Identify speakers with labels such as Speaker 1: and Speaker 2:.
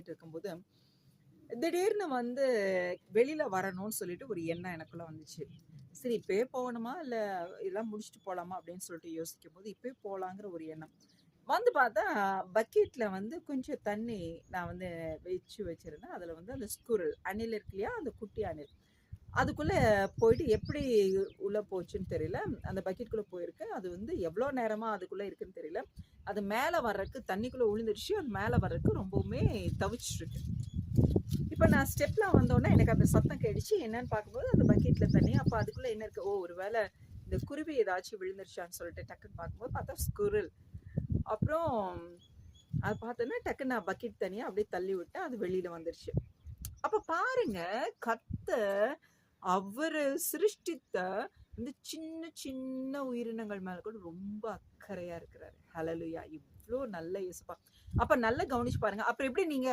Speaker 1: பண்ணிட்டு இருக்கும்போது, திடீர்னு வந்து வெளியில வரணும்னு சொல்லிட்டு ஒரு எண்ணம் எனக்குள்ள வந்துச்சு. சரி இப்பயே போகணுமா? இல்ல இதெல்லாம் முடிச்சுட்டு போலாமா? அப்படின்னு சொல்லிட்டு யோசிக்கும்போது, இப்பயே போலாங்கிற ஒரு எண்ணம். வந்து பார்த்தா, பக்கெட்ல வந்து கொஞ்சம் தண்ணி நான் வந்து வச்சிருந்தேன். அதுல வந்து அந்த ஸ்குரில் அணில் இருக்கு இல்லையா? அந்த குட்டி அணில். அதுக்குள்ள போயிட்டு எப்படி உள்ள போச்சுன்னு தெரியல. அந்த பக்கெட்குள்ள போயிருக்கு. அது வந்து எவ்வளோ நேரமா அதுக்குள்ள இருக்குன்னு தெரியல. அது மேல வர்றக்கு தண்ணிக்குள்ள விழுந்துருச்சு. அது மேல வர்றக்கு ரொம்பவுமே தவிச்சுட்டு இருக்கு. இப்ப நான் ஸ்டெப்ல வந்தோனே எனக்கு அந்த சத்தம் கேட்டுச்சு. என்னன்னு பார்க்கும்போது அந்த பக்கெட்ல தண்ணி. அப்ப அதுக்குள்ள என்ன இருக்கு? ஓ! ஒருவேள இந்த குருவி ஏதாச்சும் விழுந்துருச்சான்னு சொல்லிட்டு டக்குன்னு பார்க்கும்போது பார்த்தா ஸ்குரில். அப்புறம் அது பார்த்தோன்னா டக்குன்னு நான் பக்கெட் தண்ணிய அப்படியே தள்ளி விட்டேன். அது வெளியில வந்துருச்சு. அப்ப பாருங்க, கர்த்தர் அவரு சிருஷ்டித்த இந்த சின்ன சின்ன உயிரினங்கள் மேல கூட ரொம்ப அக்கறையா இருக்கிறாரு. ஹல்லேலூயா! இவ்ளோ நல்ல இயேசுப்பா. அப்ப நல்லா கவனிச்சு பாருங்க. அப்புறம் எப்படி நீங்க